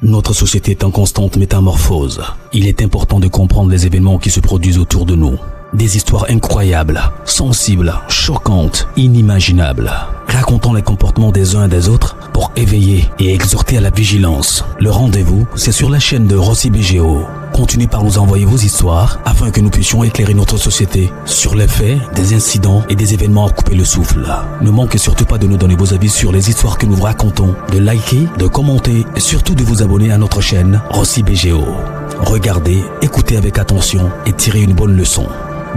Notre société est en constante métamorphose. Il est important de comprendre les événements qui se produisent autour de nous. Des histoires incroyables, sensibles, choquantes, inimaginables. Racontons les comportements des uns et des autres pour éveiller et exhorter à la vigilance. Le rendez-vous, c'est sur la chaîne de Rossi BGO. Continuez par nous envoyer vos histoires afin que nous puissions éclairer notre société sur les faits, des incidents et des événements à couper le souffle. Ne manquez surtout pas de nous donner vos avis sur les histoires que nous vous racontons, de liker, de commenter et surtout de vous abonner à notre chaîne Rossi BGO. Regardez, écoutez avec attention et tirez une bonne leçon.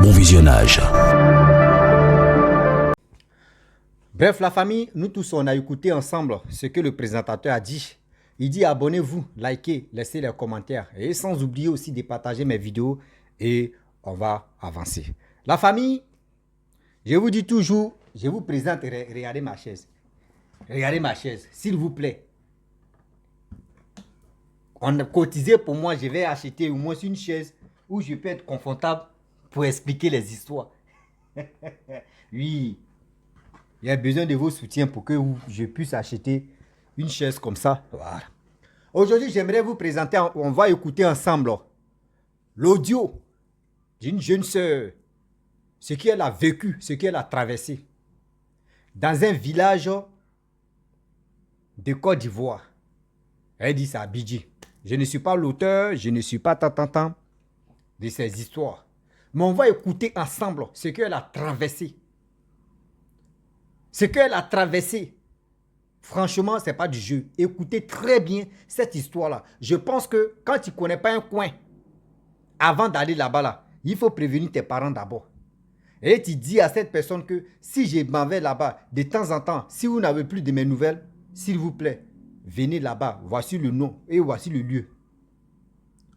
Bon visionnage. Bref, la famille, nous tous, on a écouté ensemble ce que le présentateur a dit. Il dit abonnez-vous, likez, laissez les commentaires et sans oublier aussi de partager mes vidéos et on va avancer. La famille, je vous dis toujours, je vous présente, regardez ma chaise. Regardez ma chaise, s'il vous plaît. On a cotisé pour moi, je vais acheter au moins une chaise où je peux être confortable pour expliquer les histoires. Oui, il y a besoin de vos soutiens pour que je puisse acheter une chaise comme ça. Voilà. Aujourd'hui, j'aimerais vous présenter, on va écouter ensemble l'audio d'une jeune sœur, ce qu'elle a vécu, ce qu'elle a traversé dans un village de Côte d'Ivoire. Elle dit ça à Abidjan. Je ne suis pas l'auteur, je ne suis pas tant de ces histoires. Mais on va écouter ensemble ce qu'elle a traversé. Ce qu'elle a traversé. Franchement, ce n'est pas du jeu. Écoutez très bien cette histoire-là. Je pense que quand tu ne connais pas un coin, avant d'aller là-bas, il faut prévenir tes parents d'abord. Et tu dis à cette personne que si je m'en vais là-bas, de temps en temps, si vous n'avez plus de mes nouvelles, s'il vous plaît, venez là-bas. Voici le nom et voici le lieu.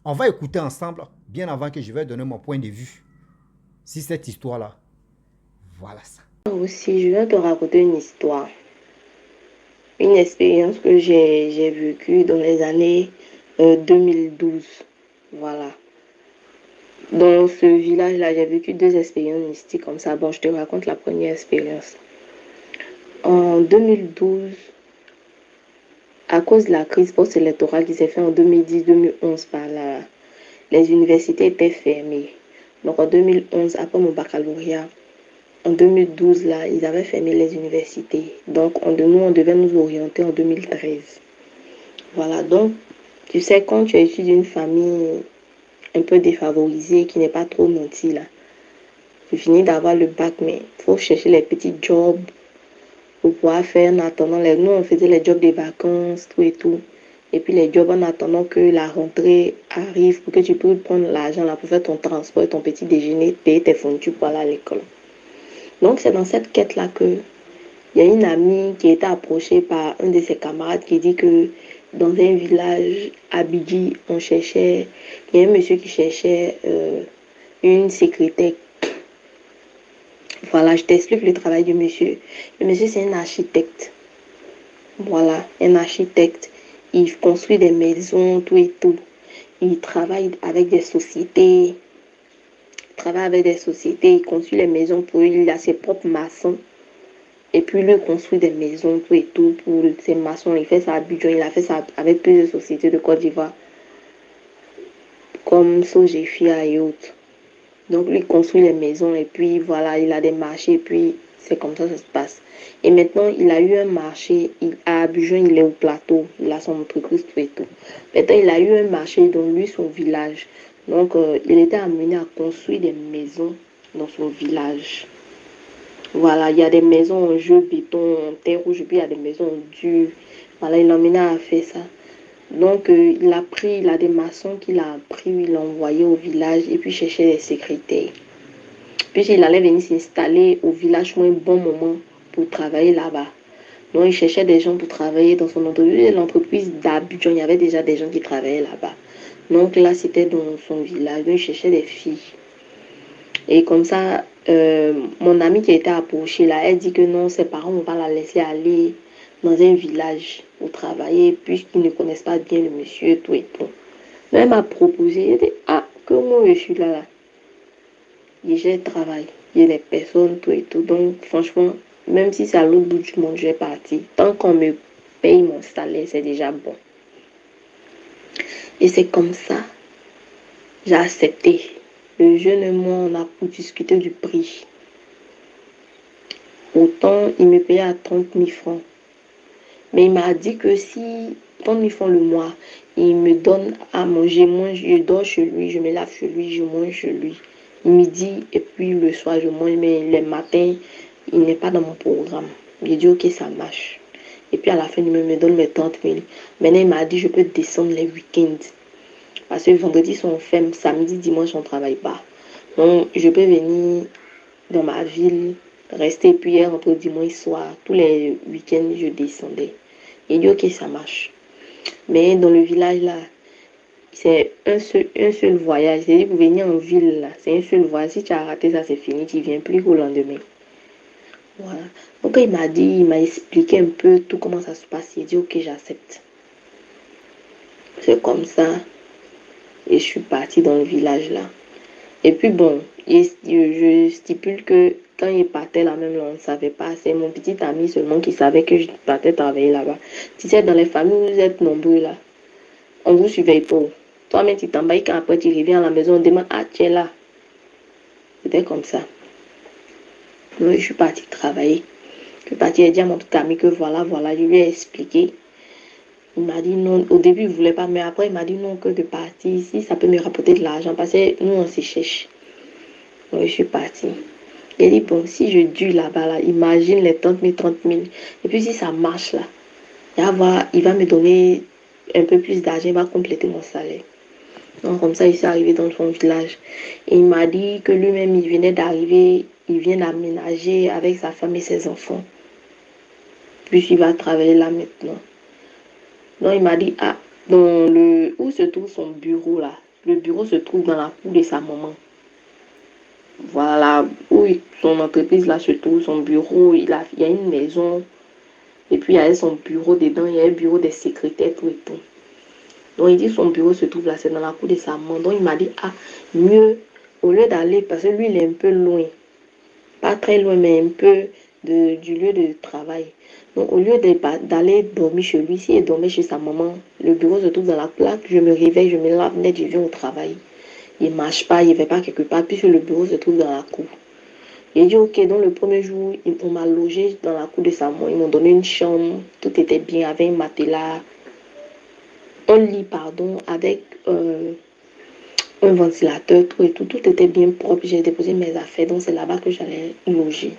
On va écouter ensemble, bien avant que je vais donner mon point de vue sur cette histoire-là. Voilà ça. Aussi, je vais te raconter une histoire. Une expérience que j'ai vécue dans les années 2012. Voilà. Dans ce village-là, j'ai vécu 2 expériences mystiques comme ça. Bon, je te raconte la première expérience. En 2012, à cause de la crise post-électorale qui s'est faite en 2010-2011 par les universités étaient fermées. Donc en 2011, après mon baccalauréat, en 2012, là, ils avaient fermé les universités. Donc, on devait nous orienter en 2013. Voilà, donc, tu sais, quand tu es issu d'une famille un peu défavorisée, qui n'est pas trop nantie, là, tu finis d'avoir le bac, mais il faut chercher les petits jobs pour pouvoir faire en attendant. Nous, on faisait les jobs des vacances, tout et tout. Et puis les jobs en attendant que la rentrée arrive pour que tu puisses prendre l'argent là pour faire ton transport, ton petit déjeuner, payer tes fournitures pour aller à l'école. Donc, c'est dans cette quête-là qu'il y a une amie qui a été approchée par un de ses camarades qui dit que dans un village à Abidjan, il y a un monsieur qui cherchait une secrétaire. Voilà, je t'explique le travail du monsieur. Le monsieur, c'est un architecte. Voilà, un architecte. Il construit des maisons, tout et tout. Il travaille avec des sociétés. Il construit les maisons pour lui, il a ses propres maçons. Et puis lui construit des maisons, tout et tout, pour ses maçons. Il fait ça à Abidjan, il a fait ça avec plusieurs sociétés de Côte d'Ivoire, comme Sogefia et autres. Donc lui construit les maisons et puis voilà, il a des marchés et puis c'est comme ça que ça se passe. Et maintenant, il a eu un marché, à Abidjan, il est au plateau, il a son entreprise, tout et tout. Maintenant, il a eu un marché dans lui, son village. Donc, il était amené à construire des maisons dans son village. Voilà, il y a des maisons en jeu béton, en terre rouge, puis il y a des maisons en dur. Voilà, il l'a amené à faire ça. Donc, il a des maçons qu'il a pris, il l'a envoyé au village et puis chercher des secrétaires. Puis, il allait venir s'installer au village pour un bon moment pour travailler là-bas. Donc, il cherchait des gens pour travailler dans son entreprise. L'entreprise d'Abidjan, il y avait déjà des gens qui travaillaient là-bas. Donc là, c'était dans son village. Donc, il cherchait des filles. Et comme ça, mon amie qui a été approchée là, elle dit que non, ses parents, on va la laisser aller dans un village pour travailler, puisqu'ils ne connaissent pas bien le monsieur, tout et tout. Mais elle m'a proposé, elle dit, ah, que moi je suis là. Et j'ai travaillé, il y a des personnes, tout et tout. Donc, franchement, même si c'est à l'autre bout du monde, je vais partir. Tant qu'on me paye mon salaire, c'est déjà bon. Et c'est comme ça, j'ai accepté. Le jeune et moi, on a pu discuter du prix. Autant, il me payait à 30 000 francs. Mais il m'a dit que si 30 000 francs le mois, il me donne à manger, moi je dors chez lui, je me lave chez lui, je mange chez lui. Midi et puis le soir je mange, mais les matins, il n'est pas dans mon programme. J'ai dit ok, ça marche. Et puis à la fin, il me donne mes 30 000. Maintenant, il m'a dit je peux descendre les week-ends. Parce que vendredi, sont fermes, samedi, dimanche, on ne travaille pas. Donc, je peux venir dans ma ville, rester, puis rentrer dimanche soir. Tous les week-ends, je descendais. Il dit, ok, ça marche. Mais dans le village, là, c'est un seul voyage. C'est-à-dire, pour venir en ville, là, c'est un seul voyage. Si tu as raté ça, c'est fini. Tu ne viens plus qu'au lendemain. Voilà. Donc, il m'a expliqué un peu tout comment ça se passe. Il dit, ok, j'accepte. C'est comme ça. Et je suis partie dans le village, là. Et puis, bon, je stipule que quand il partait là même, là, on ne savait pas. C'est mon petit ami seulement qui savait que je partais travailler là-bas. Tu sais, dans les familles, vous êtes nombreux là. On ne vous surveille pas. Toi-même, tu t'embailles quand après tu reviens à la maison, on demande, ah, tu es là. C'était comme ça. Donc, je suis partie travailler. Je suis partie dire à mon petit ami que voilà, je lui ai expliqué. Il m'a dit non. Au début, il ne voulait pas, mais après, il m'a dit non, que de partir ici, ça peut me rapporter de l'argent. Parce que nous, on se cherche. Donc, je suis partie. Il dit, bon, si je dure là-bas, là, imagine les 30 000, 30 000. Et puis, si ça marche là, il va me donner un peu plus d'argent, il va compléter mon salaire. Donc, comme ça, il s'est arrivé dans son village. Et il m'a dit que lui-même, il venait d'arriver, il vient d'aménager avec sa femme et ses enfants. Puis, il va travailler là maintenant. Donc, il m'a dit, ah, où se trouve son bureau là? Le bureau se trouve dans la cour de sa maman. Voilà, où son entreprise là se trouve, son bureau, il y a une maison. Et puis, il y a son bureau dedans, il y a un bureau des secrétaires, tout et tout. Donc, il dit son bureau se trouve là, c'est dans la cour de sa maman. Donc, il m'a dit, ah, mieux, au lieu d'aller, parce que lui, il est un peu loin. Pas très loin, mais un peu du lieu de travail. Donc, au lieu d'aller dormir chez lui, s'il dormait chez sa maman, le bureau se trouve dans la plaque, je me réveille, je me lave net, je viens au travail. Il ne marche pas, il ne va pas quelque part, puisque le bureau se trouve dans la cour. J'ai dit, ok, donc le premier jour, on m'a logé dans la cour de sa maman. Ils m'ont donné une chambre, tout était bien, avec un matelas, un lit, pardon, avec un ventilateur, tout et tout. Tout était bien propre. J'ai déposé mes affaires, donc c'est là-bas que j'allais loger.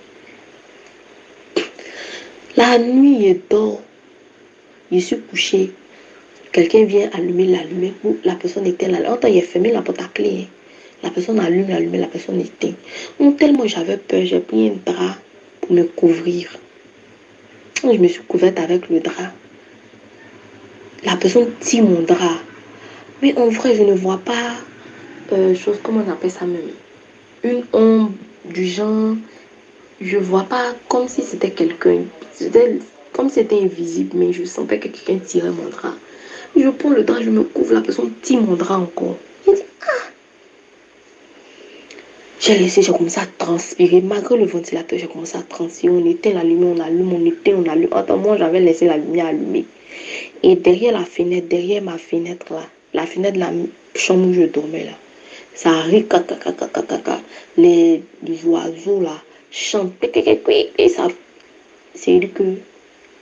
La nuit, il dort. Je suis couchée. Quelqu'un vient allumer la lumière. La personne était là. Longtemps, il a fermé la porte à clé. La personne allume la lumière, la personne éteint. Donc, tellement j'avais peur, j'ai pris un drap pour me couvrir. Je me suis couverte avec le drap. La personne tire mon drap. Mais en vrai, je ne vois pas comment on appelle ça même. Une ombre du genre. Je vois pas comme si c'était quelqu'un. C'était comme si c'était invisible, mais je sentais que quelqu'un tirait mon drap. Je prends le drap, je me couvre, la personne tire mon drap encore. Je dis, ah! J'ai commencé à transpirer. Malgré le ventilateur, j'ai commencé à transpirer. On éteint la lumière, on allume, on éteint, on allume. Attends, moi, j'avais laissé la lumière allumée. Et derrière la fenêtre, derrière ma fenêtre là, la fenêtre de la chambre où je dormais là, ça arrive, les oiseaux là chantent. Et ça, c'est que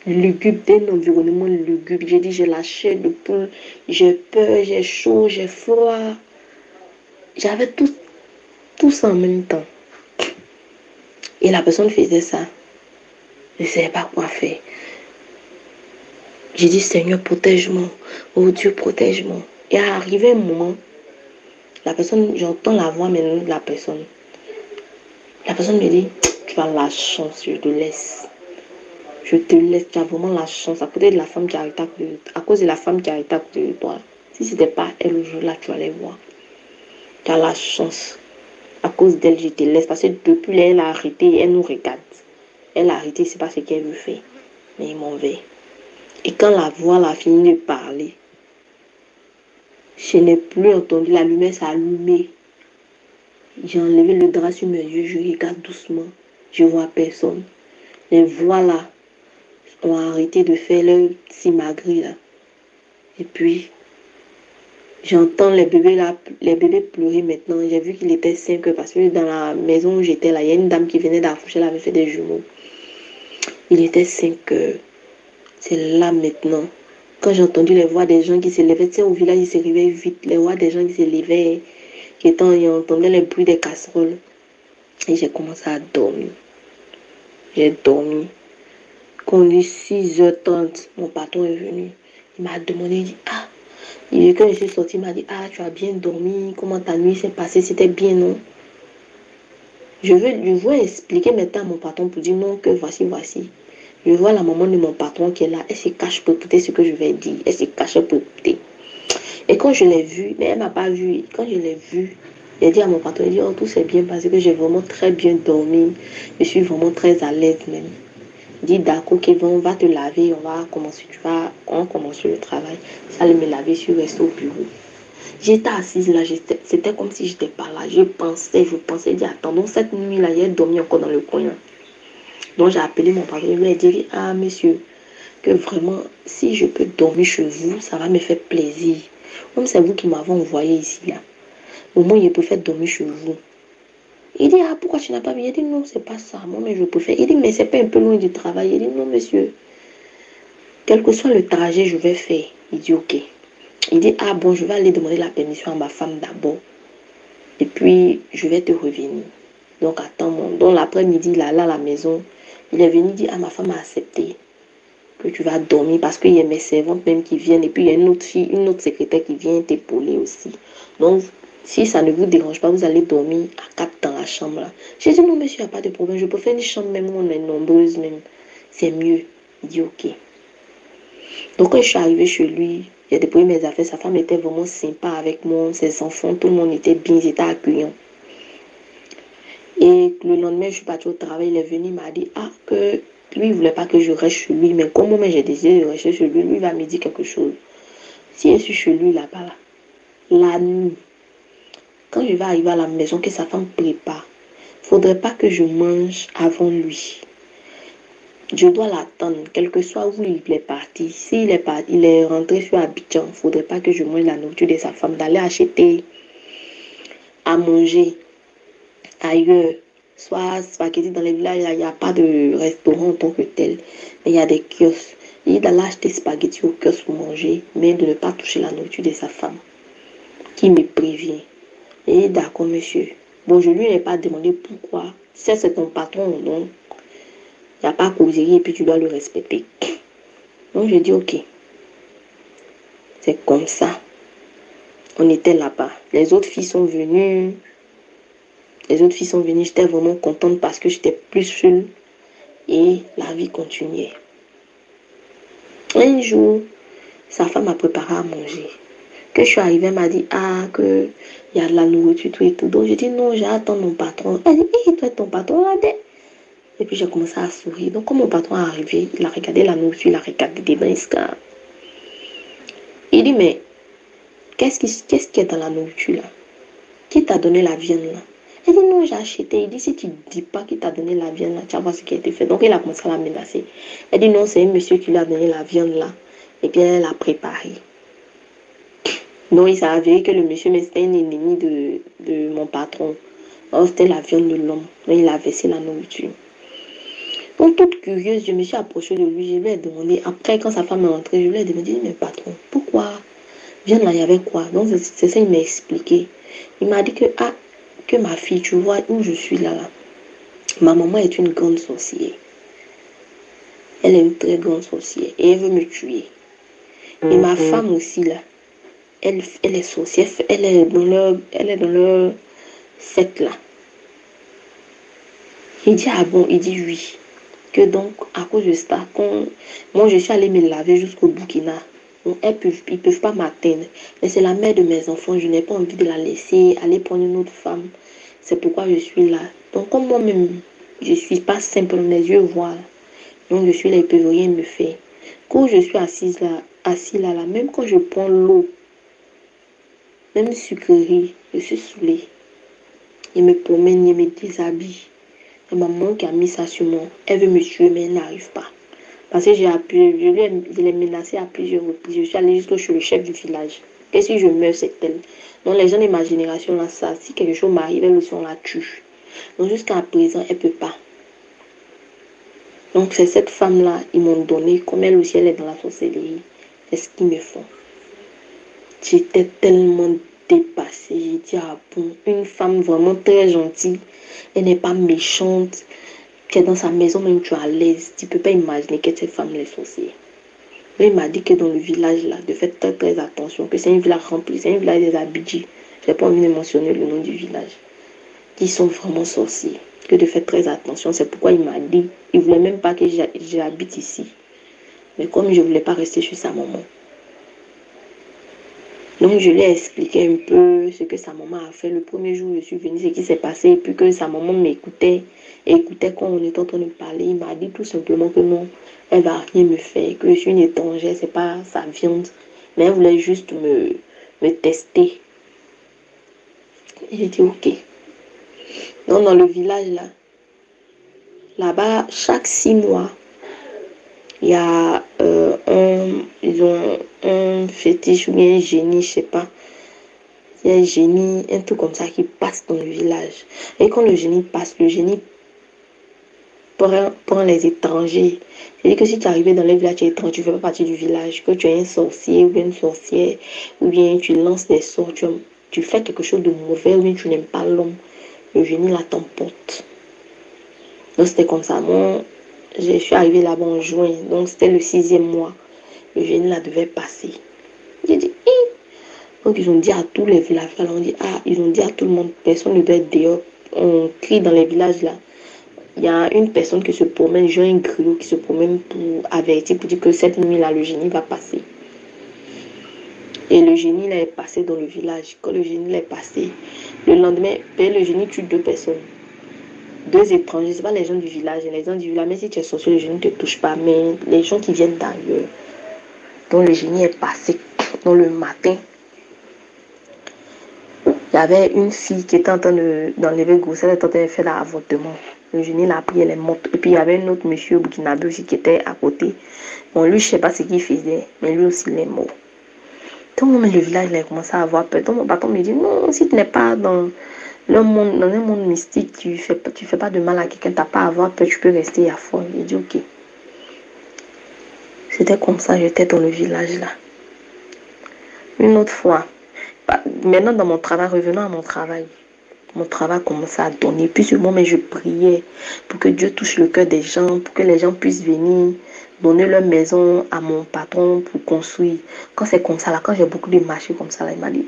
lugubre, d'un environnement lugubre. J'ai dit, j'ai la chair de poule, j'ai peur, j'ai chaud, j'ai froid. J'avais tout ça en même temps. Et la personne faisait ça. Je ne savais pas quoi faire. J'ai dit, Seigneur, protège-moi. Oh Dieu, protège-moi. Et arrivé un moment, la personne, j'entends la voix maintenant de la personne. La personne me dit, tu as la chance, je te laisse. Je te laisse, tu as vraiment la chance. À côté de la femme qui a été à cause de la femme qui a été à côté de toi. Si ce n'était pas elle le jour-là, tu allais voir. Tu as la chance. À cause d'elle, je te laisse. Parce que depuis là, elle a arrêté, elle nous regarde. Elle a arrêté, c'est pas ce qu'elle veut faire. Mais il m'en veut. Et quand la voix a fini de parler, je n'ai plus entendu, la lumière s'est allumée. J'ai enlevé le drap sur mes yeux, je regarde doucement. Je vois personne. Les voix là ont arrêté de faire leur simagrée là. Et puis, J'entends les bébés pleurer maintenant. J'ai vu qu'il était 5 heures parce que dans la maison où j'étais là, il y a une dame qui venait d'accoucher, elle avait fait des jumeaux. Il était 5 heures. C'est là maintenant. Quand j'ai entendu les voix des gens qui se levaient, tu sais, au village, ils se réveillent vite. Les voix des gens qui se levaient, et entendait les bruits des casseroles. Et j'ai commencé à dormir. J'ai dormi. Quand il est 6h30, mon patron est venu. Il m'a demandé, il dit, ah, et quand je suis sortie, il m'a dit, ah, tu as bien dormi, comment ta nuit s'est passée, c'était bien, non? Je veux expliquer maintenant à mon patron pour dire non, que voici. Je vois la maman de mon patron qui est là, elle se cache pour écouter ce que je vais dire, elle se cache pour écouter. Et quand je l'ai vue, mais elle ne m'a pas vue, quand je l'ai vue, j'ai dit à mon patron, il dit, oh, tout s'est bien passé, que j'ai vraiment très bien dormi, je suis vraiment très à l'aise même. Il dit, d'accord, on va te laver, on commence le travail. J'allais me laver, je suis restée au bureau. J'étais assise là, c'était comme si j'étais pas là. Je pensais, je dis, attends, donc cette nuit-là, j'ai dormi encore dans le coin. Là. Donc j'ai appelé mon patron, je lui ai dit, ah monsieur, que vraiment, si je peux dormir chez vous, ça va me faire plaisir. Comme c'est vous qui m'avez envoyé ici là. Au moins, je préfère dormir chez vous. Il dit, ah pourquoi tu n'as pas vu? Il dit, non, c'est pas ça, moi mais je préfère. Il dit, mais c'est pas un peu loin du travail. Il dit, non monsieur, quel que soit le trajet, je vais faire. Il dit, ok. Il dit, ah bon, je vais aller demander la permission à ma femme d'abord. Et puis, je vais te revenir. Donc, attends, donc l'après-midi, là, à la maison, il est venu dire, ah, ma femme a accepté que tu vas dormir parce qu'il y a mes servantes même qui viennent. Et puis, il y a une autre fille, une autre secrétaire qui vient t'épauler aussi. Donc, si ça ne vous dérange pas, vous allez dormir à 4 dans la chambre, là. J'ai dit, non, monsieur, il n'y a pas de problème. Je peux faire une chambre même où on est nombreuses même. C'est mieux. Il dit, ok. Donc, quand je suis arrivée chez lui, j'ai déployé mes affaires. Sa femme était vraiment sympa avec moi. Ses enfants, tout le monde était bien, ils étaient accueillants. Et le lendemain, je suis partie au travail. Il est venu, il m'a dit, ah, que lui, il ne voulait pas que je reste chez lui. Mais comme moi, j'ai décidé de rester chez lui, lui va me dire quelque chose. Si je suis chez lui là-bas, là, la nuit, quand je vais arriver à la maison, que sa femme prépare, il ne faudrait pas que je mange avant lui. Je dois l'attendre, quel que soit où il est parti. S'il est parti, il est rentré sur Abidjan, il ne faudrait pas que je mange la nourriture de sa femme, d'aller acheter à manger ailleurs. Soit spaghetti dans les villages, il n'y a pas de restaurant en tant que tel, mais il y a des kiosques. Il d'aller acheter spaghetti au kiosque pour manger, mais de ne pas toucher la nourriture de sa femme, qui me prévient. Et d'accord, monsieur. Bon, je lui ai pas demandé pourquoi. Ça, c'est ton patron, donc. Il n'y a pas causerie et puis tu dois le respecter. Donc, je dis, ok. C'est comme ça. On était là-bas. Les autres filles sont venues. J'étais vraiment contente parce que j'étais plus seule. Et la vie continuait. Un jour, sa femme a préparé à manger. Que je suis arrivée, elle m'a dit, ah, que il y a de la nourriture, tout et tout. Donc, j'ai dit, non, j'attends mon patron. Elle dit, hé, toi, ton patron, là, et puis j'ai commencé à sourire. Donc quand mon patron est arrivé, il a regardé la nourriture, il a regardé des bains. Il dit, mais qu'est-ce qui est dans la nourriture là? Qui t'a donné la viande là? Elle dit, non, j'ai acheté. Il dit, si tu ne dis pas qui t'a donné la viande là, tu vas voir ce qui a été fait. Donc il a commencé à la menacer. Elle dit, non, c'est un monsieur qui lui a donné la viande là. Et puis elle l'a préparée. Donc il s'est avéré que le monsieur, mais c'était un ennemi de mon patron. Alors c'était la viande de l'homme. Donc il a versé la nourriture. Donc, toute curieuse, je me suis approchée de lui, je lui ai demandé, après quand sa femme est entrée, je lui ai demandé, mais patron, pourquoi? Viens là, il y avait quoi? Donc, c'est ça, il m'a expliqué. Il m'a dit que, ah, que ma fille, tu vois où je suis là. Ma maman est une grande sorcière. Elle est une très grande sorcière et elle veut me tuer. Et ma femme aussi, là, elle est sorcière, elle est dans leur secte là. Il dit, ah bon, il dit oui. Que donc, à cause de ça, quand moi je suis allée me laver jusqu'au Burkina, donc ils ne peuvent pas m'atteindre. Mais c'est la mère de mes enfants, je n'ai pas envie de la laisser aller prendre une autre femme. C'est pourquoi je suis là. Donc, comme moi-même, je ne suis pas simple, mes yeux voient. Donc, je suis là, ils ne peuvent rien me faire. Quand je suis assis là, même quand je prends l'eau, même sucrerie, je suis saoulée. Il me promène, il me déshabille. Et maman qui a mis ça sur moi, elle veut me tuer, mais elle n'arrive pas. Parce que je l'ai menacé à plusieurs reprises. Je suis allée jusqu'au chez le chef du village. Que si je meurs, c'est elle. Donc les gens de ma génération, là, ça, si quelque chose m'arrive, elle aussi, on la tue. Donc jusqu'à présent, elle ne peut pas. Donc c'est cette femme-là, ils m'ont donné, comme elle aussi, elle est dans la sorcellerie. C'est ce qu'ils me font. J'étais tellement dépassée. J'ai dit, ah bon, une femme vraiment très gentille. Elle n'est pas méchante. Tu es dans sa maison, même tu es à l'aise. Tu ne peux pas imaginer que cette femme est sorcière. Mais il m'a dit que dans le village là, de faire très très attention, que c'est un village rempli, c'est un village des Abidji. Je n'ai pas envie de mentionner le nom du village. Qui sont vraiment sorciers. Que de faire très attention. C'est pourquoi il m'a dit, il ne voulait même pas que j'habite ici. Mais comme je ne voulais pas rester chez sa maman. Donc je lui ai expliqué un peu ce que sa maman a fait le premier jour où je suis venue, ce qui s'est passé, et puis que sa maman m'écoutait, écoutait quand on était en train de parler. Il m'a dit tout simplement que non, elle va rien me faire, que je suis une étrangère, c'est pas sa viande, mais elle voulait juste me tester. J'ai dit ok. Donc dans le village là-bas, chaque 6 mois, il y a ils ont un fétiche ou bien un génie, je sais pas. Il y a un génie, un truc comme ça qui passe dans le village. Et quand le génie passe, le génie prend les étrangers. C'est-à-dire que si tu es arrivé dans le village, tu es étranger, tu ne fais pas partie du village, que tu es un sorcier ou bien une sorcière, ou bien tu lances des sorts, tu fais quelque chose de mauvais, ou bien tu n'aimes pas l'homme, le génie là t'emporte. Donc c'était comme ça. Moi, je suis arrivée là-bas en juin, donc c'était le 6e mois. Le génie là devait passer. J'ai dit, hi! Donc ils ont dit à tous les villageois, ils ont dit à tout le monde, personne ne doit être dehors. On crie dans les villages là. Il y a une personne qui se promène, genre un griot qui se promène pour avertir, pour dire que cette nuit là, le génie va passer. Et le génie là est passé dans le village. Quand le génie là est passé, le lendemain, le génie tue 2 personnes. 2 étrangers, c'est pas les gens du village. Les gens du village, mais si tu es sorcier, le génie ne te touche pas. Mais les gens qui viennent d'ailleurs. Donc le génie est passé dans le matin. Il y avait une fille qui était en train d'enlever grossesse, elle était en train de faire l'avortement. Le génie l'a pris, elle est morte. Et puis il y avait un autre monsieur burkinabé aussi qui était à côté. Bon, lui, je ne sais pas ce qu'il faisait, mais lui aussi, il est mort. Donc, le village, il a commencé à avoir peur. Donc, mon patron me dit, non, si tu n'es pas dans un monde mystique, tu fais pas de mal à quelqu'un, tu n'as pas à avoir peur, tu peux rester à fond. Il dit, ok. C'était comme ça, j'étais dans le village là. Une autre fois, maintenant dans mon travail, revenons à mon travail commençait à donner. Puis sur moi, mais je priais pour que Dieu touche le cœur des gens, pour que les gens puissent venir donner leur maison à mon patron pour construire. Quand c'est comme ça, là, quand j'ai beaucoup de marchés comme ça, là, il m'a dit,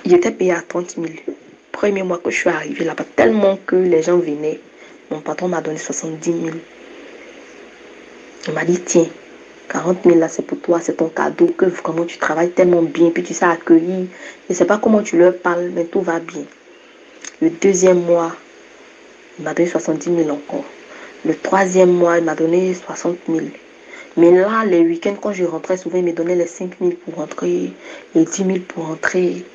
j'étais payé à 30 000. Premier mois que je suis arrivée là-bas, tellement que les gens venaient, mon patron m'a donné 70 000. Il m'a dit, tiens, 40 000 là, c'est pour toi, c'est ton cadeau, que vraiment tu travailles tellement bien, puis tu sais accueillir. Je ne sais pas comment tu leur parles, mais tout va bien. Le 2e mois, il m'a donné 70 000 encore. Le 3e mois, il m'a donné 60 000. Mais là, les week-ends, quand je rentrais, souvent, il me donnait les 5 000 pour rentrer, les 10 000 pour rentrer.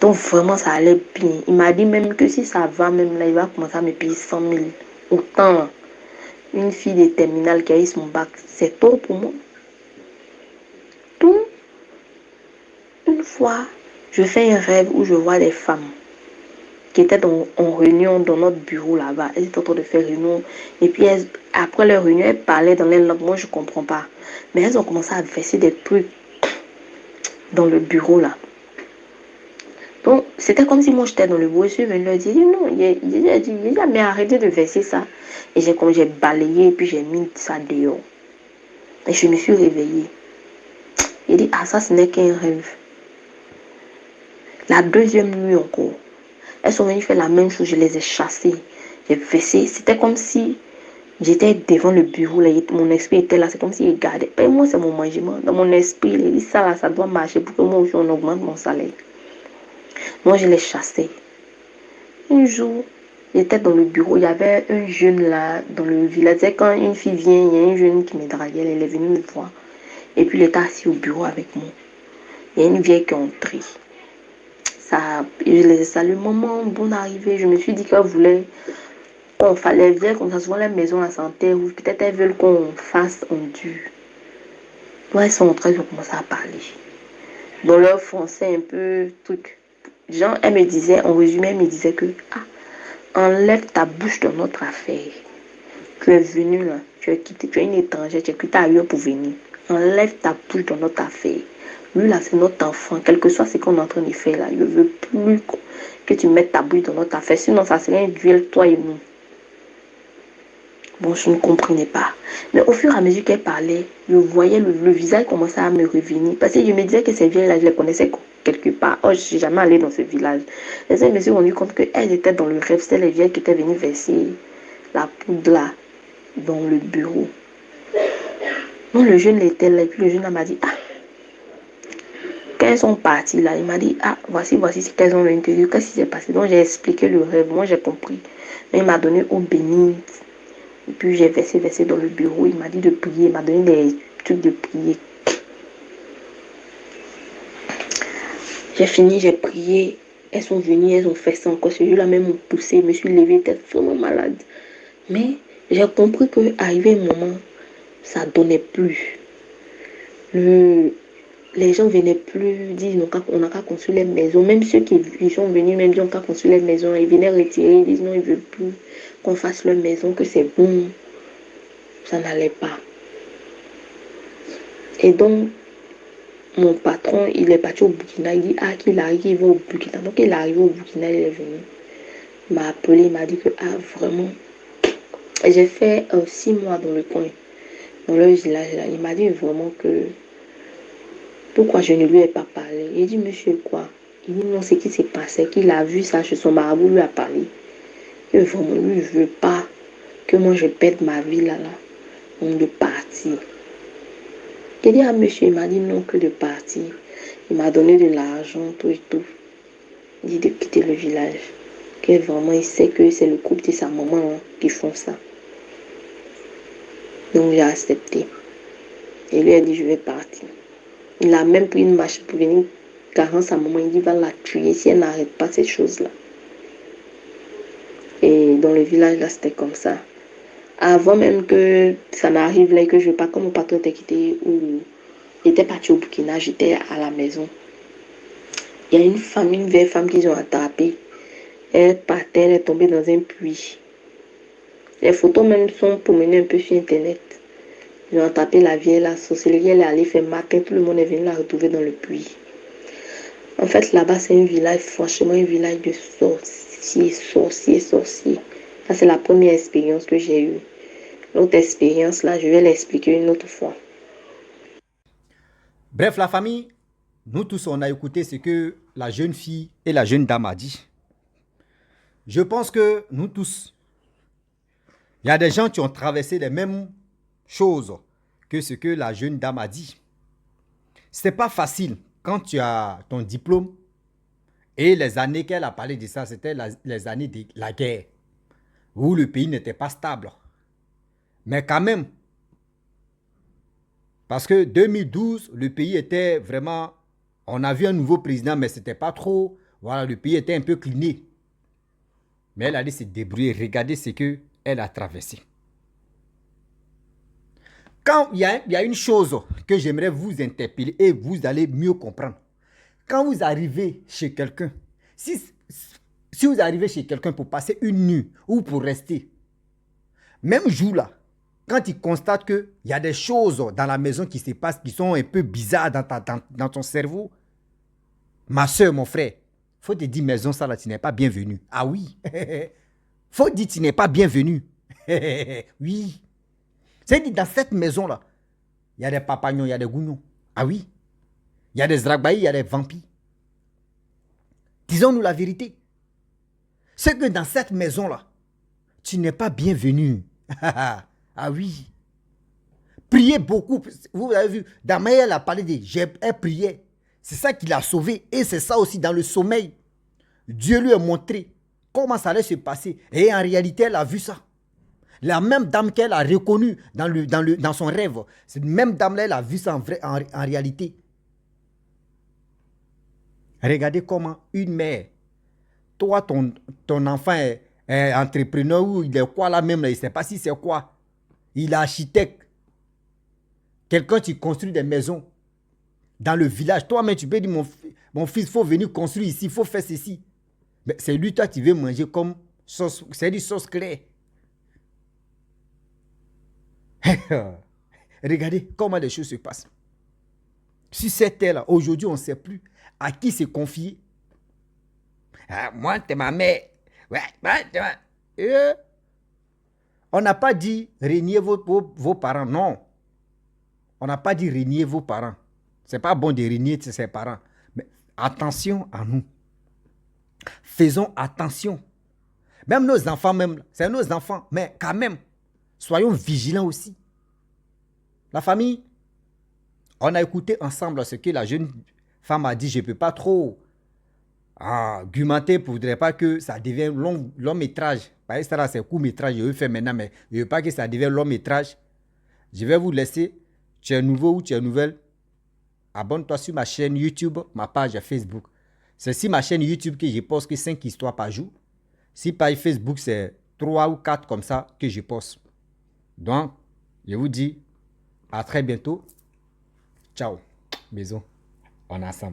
Donc vraiment, ça allait bien. Il m'a dit même que si ça va, même là, il va commencer à me payer 100 000. Autant. Une fille de terminale qui a eu son bac, c'est tôt pour moi. Donc, une fois, je fais un rêve où je vois des femmes qui étaient en réunion dans notre bureau là-bas. Elles étaient en train de faire réunion. Et puis, après leur réunion, elles parlaient dans les langues. Moi, je ne comprends pas. Mais elles ont commencé à verser des trucs dans le bureau là. Donc, c'était comme si moi, j'étais dans le bureau. Je suis venue leur dire, non, il a dit, mais arrêtez de verser ça. Et j'ai balayé et puis j'ai mis ça dehors. Et je me suis réveillée. Il dit, ah ça ce n'est qu'un rêve. La 2e nuit encore, elles sont venues faire la même chose, je les ai chassées. J'ai versé, c'était comme si j'étais devant le bureau, là, mon esprit était là, c'est comme s'il regardait. Et moi c'est mon mangement, dans mon esprit, il dit ça là, ça doit marcher pour que moi aussi on augmente mon salaire. Moi je les chassais. Un jour, j'étais dans le bureau, il y avait un jeune là dans le village. Quand une fille vient, il y a un jeune qui me draguait, elle est venue me voir. Et puis il était assis au bureau avec moi. Il y a une vieille qui est entrée. Ça, je les ai salués, maman, bonne arrivée. Je me suis dit qu'elle voulait qu'on fasse les vieilles comme ça. Souvent les maisons à santé, ou peut-être elles veulent qu'on fasse en dur. Donc elles sont entrées, elles ont commencé à parler. dans leur français un peu truc. Genre, elle me disait, en résumé, elle me disait que enlève ta bouche de notre affaire. Tu es venu là, tu es quitté, tu es une étrangère, tu es quitté ailleurs pour venir. Enlève ta bouche de notre affaire. Lui là, c'est notre enfant, quel que soit ce qu'on est en train de faire là. Je ne veux plus que tu mettes ta bouche dans notre affaire, sinon ça serait un duel, toi et nous. Bon, je ne comprenais pas. Mais au fur et à mesure qu'elle parlait, je voyais le visage commencer à me revenir. Parce que je me disais que ces vieilles-là, je les connaissais quelque part. Oh, je ne suis jamais allée dans ce village. Et je me suis rendu compte qu'elles étaient dans le rêve. C'était les vieilles qui étaient venues verser la poudre là, dans le bureau. Donc le jeune était là. Et puis le jeune m'a dit, quand elles sont parties là, il m'a dit, voici ce qu'elles ont à l'intérieur. Qu'est-ce qui s'est passé? Donc j'ai expliqué le rêve. Moi, j'ai compris. Mais il m'a donné eau bénite. Et puis j'ai versé dans le bureau. Il m'a dit de prier. Il m'a donné des trucs de prier. J'ai fini, j'ai prié. Elles sont venues, elles ont fait ça encore. Celui-là même m'ont poussé. Je me suis levée, j'étais vraiment malade. Mais j'ai compris qu'arrivé un moment, ça ne donnait plus. Les gens venaient plus, disent on n'a qu'à construire les maisons. Même ceux qui sont venus, même ils n'ont qu'à construire les maisons. Ils venaient retirer, ils disent non, ils ne veulent plus qu'on fasse leur maison, que c'est bon. Ça n'allait pas. Et donc, mon patron, il est parti au Burkina. Il dit qu'il arrive, il va au Burkina. Donc, il est arrivé au Burkina, il est venu. Il m'a appelé, il m'a dit que vraiment. Et j'ai fait 6 mois dans le coin, dans le village là. Il m'a dit vraiment que pourquoi je ne lui ai pas parlé. Il dit monsieur quoi? Il dit non, ce qui s'est passé, qu'il a vu ça chez son marabout, lui a parlé. Que vraiment lui, il ne veut pas que moi je perde ma vie là. Donc de partir. Il dit monsieur, il m'a dit non, que de partir. Il m'a donné de l'argent, tout et tout. Il dit de quitter le village. Que vraiment il sait que c'est le couple de sa maman qui font ça. Donc j'ai accepté. Et lui a dit je vais partir. Il a même pris une machine pour venir carrément sa maman. Il dit va la tuer si elle n'arrête pas ces choses-là. Et dans le village là c'était comme ça. Avant même que ça n'arrive là et que je ne veux pas, comme mon patron était quitté ou il était parti au Burkina, j'étais à la maison. Il y a une vieille femme qu'ils ont attrapée. Elle partait, elle est tombée dans un puits. Les photos même sont promenées un peu sur internet. Ils ont attrapé la vieille, la sorcellerie, elle est allée faire matin, tout le monde est venu la retrouver dans le puits. En fait, là-bas, c'est un village, franchement, un village de sorciers. Ça, c'est la première expérience que j'ai eue. L'autre expérience, là, je vais l'expliquer une autre fois. Bref, la famille, nous tous, on a écouté ce que la jeune fille et la jeune dame a dit. Je pense que nous tous, il y a des gens qui ont traversé les mêmes choses que ce que la jeune dame a dit. Ce n'est pas facile quand tu as ton diplôme et les années qu'elle a parlé de ça, c'était les années de la guerre où le pays n'était pas stable. Mais quand même, parce que 2012, le pays était vraiment... On a vu un nouveau président, mais ce n'était pas trop... Voilà, le pays était un peu cliné. Mais elle allait se débrouiller. Regardez ce qu'elle a traversé. Quand il y a une chose que j'aimerais vous interpeller et vous allez mieux comprendre. Quand vous arrivez chez quelqu'un, si vous arrivez chez quelqu'un pour passer une nuit ou pour rester, même jour là, quand il constate qu'il y a des choses dans la maison qui se passent, qui sont un peu bizarres dans ton cerveau, ma soeur, mon frère, faut te dire maison ça là, tu n'es pas bienvenu. Ah oui, faut dire tu n'es pas bienvenu. Oui. C'est-à-dire dans cette maison là, il y a des papagnons, il y a des gougnons. Ah oui. Il y a des zragbaïs, il y a des vampires. Disons-nous la vérité. C'est que dans cette maison là, tu n'es pas bienvenu. Ah oui. Priez beaucoup. Vous avez vu, Damaï, elle a parlé de... Elle priait. C'est ça qui l'a sauvé. Et c'est ça aussi dans le sommeil. Dieu lui a montré comment ça allait se passer. Et en réalité, elle a vu ça. La même dame qu'elle a reconnue dans son rêve. Cette même dame-là, elle a vu ça en réalité. Regardez comment une mère, toi, ton enfant est entrepreneur ou il est quoi là même, là, il ne sait pas si c'est quoi. Il est architecte. Quelqu'un qui construit des maisons. dans le village. Toi-même, tu peux dire, mon fils, il faut venir construire ici, il faut faire ceci. Mais c'est lui, toi, tu veux manger comme sauce, c'est du sauce claire. Regardez comment les choses se passent. Sur cette terre-là, aujourd'hui, on ne sait plus à qui se confier. Ah, moi, t'es ma mère. Ouais, on n'a pas dit renier vos parents, non. On n'a pas dit renier vos parents. Ce n'est pas bon de renier ses parents. Mais attention à nous. Faisons attention. Même nos enfants, c'est nos enfants. Mais quand même, soyons vigilants aussi. La famille, on a écouté ensemble ce que la jeune femme a dit. Je ne peux pas trop argumenter pour ne pas que ça devienne long métrage. Par exemple, c'est court métrage, je veux faire maintenant, mais je ne veux pas que ça devienne long métrage. Je vais vous laisser. Tu es nouveau ou tu es nouvelle, abonne-toi sur ma chaîne YouTube, ma page Facebook. C'est sur ma chaîne YouTube que je poste que 5 histoires par jour. Si page Facebook, c'est 3 ou 4 comme ça que je poste. Donc, je vous dis à très bientôt. Ciao. Bisous. On est ensemble.